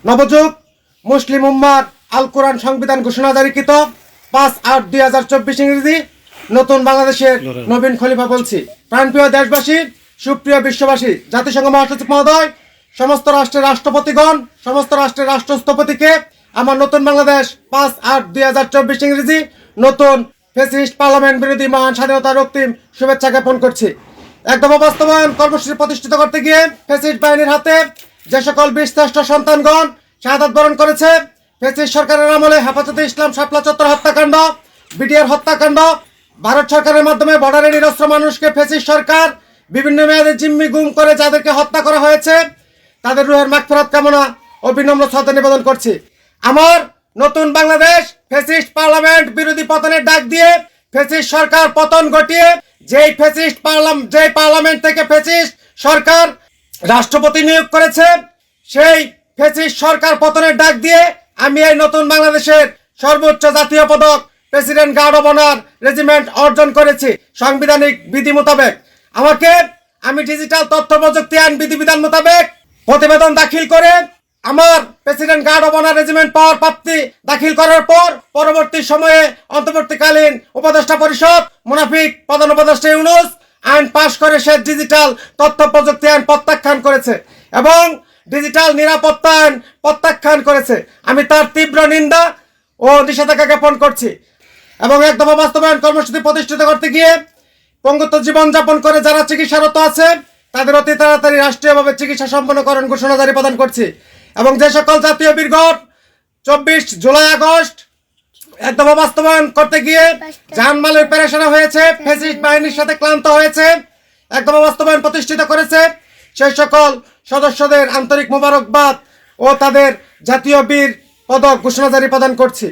নবযুগ মুসলিম উম্মার আল কোরআন সংবিধান ঘোষণা জারিকৃত 5/8/2024 ইংরেজি নতুন বাংলাদেশের নবীন খলিফা বলছি। প্রাণপ্রিয় দেশবাসী, সুপ্রিয় বিশ্ববাসী, জাতিসংঘ মহাসচিব মহোদয়, সমস্ত রাষ্ট্রের রাষ্ট্রপতিগণ, সমস্ত রাষ্ট্রের রাষ্ট্রস্থপতিকে আমার নতুন বাংলাদেশ 5/8/2024 ইংরেজি নতুন ফ্যাসিস্ট পার্লামেন্ট বিরোধী মহান স্বাধীনতা রক্তিম শুভেচ্ছা জ্ঞাপন করছি। একদম বাস্তবায়ন কর্মসূচি প্রতিষ্ঠিত করতে গিয়ে ফ্যাসিস্ট বাহিনীর হাতে যে সকল বীরশ্রেষ্ঠ সন্তানগণ শাহাদাত বরণ করেছে, ফ্যাসিস্ট সরকারের আমলে হেফাজতে ইসলাম শাপলা চত্বর হত্যাকাণ্ড, বিডিআর হত্যাকাণ্ড, ভারত সরকারের মাধ্যমে বর্ডারে নিরস্ত্র মানুষকে ফ্যাসিস্ট সরকার বিভিন্ন মেয়াদে জিম্মি গুম করে যাদেরকে হত্যা করা হয়েছে, তাদের রুহের মাগফিরাত কামনা ও বিনম্র শ্রদ্ধা নিবেদন করছি। আমার নতুন বাংলাদেশ ফ্যাসিস্ট পার্লামেন্ট বিরোধী পতনের ডাক দিয়ে ফ্যাসিস্ট সরকার পতন ঘটিয়ে যেই পার্লামেন্ট থেকে ফ্যাসিস্ট সরকার রাষ্ট্রপতি নিয়োগ করেছে, সেই ফ্যাসিস্ট সরকার পতনের ডাক দিয়ে আমি এই নতুন বাংলাদেশের সর্বোচ্চ জাতীয় পদক president guard of honour regiment অর্জন করেছি সাংবিধানিক বিধি মোতাবেক। আমি ডিজিটাল তথ্য প্রযুক্তি আইন বিধিবিধান মোতাবেক প্রতিবেদন দাখিল করে আমার president guard of honour regiment পাওয়ার প্রাপ্তি দাখিল করার পর পরবর্তী সময়ে অন্তর্বর্তীকালীন উপদেষ্টা পরিষদ মুনাফিক প্রধান উপদেষ্টা ইউনূস আইন পাশ করে সে ডিজিটাল তথ্য প্রযুক্তি আইন প্রত্যাখ্যান করেছে এবং ডিজিটাল নিরাপত্তা আইন প্রত্যাখ্যান করেছে। আমি তার তীব্র নিন্দা ও নিষেধাজ্ঞা জ্ঞাপন করছি এবং একদম বাস্তবায়ন কর্মসূচি প্রতিষ্ঠিত করতে গিয়ে পঙ্গুত্ব জীবনযাপন করে যারা চিকিৎসারত আছে তাদের অতি তাড়াতাড়ি রাষ্ট্রীয়ভাবে চিকিৎসা সম্পন্নকরণ ঘোষণা জারি প্রদান করছি এবং যে সকল জাতীয় বীরগণ 24 জুলাই আগস্ট একদম বাস্তবায়ন করতে গিয়ে জানমালের পেরেশানি হয়েছে, ফ্যাসিস্ট বাহিনীর সাথে ক্লান্ত হয়েছে, একদম বাস্তবায়ন প্রতিষ্ঠিত করেছে, সেই সকল সদস্যদের আন্তরিক মোবারকবাদ ও তাদের জাতীয় বীর পদক ঘোষণা জারি প্রদান করছি।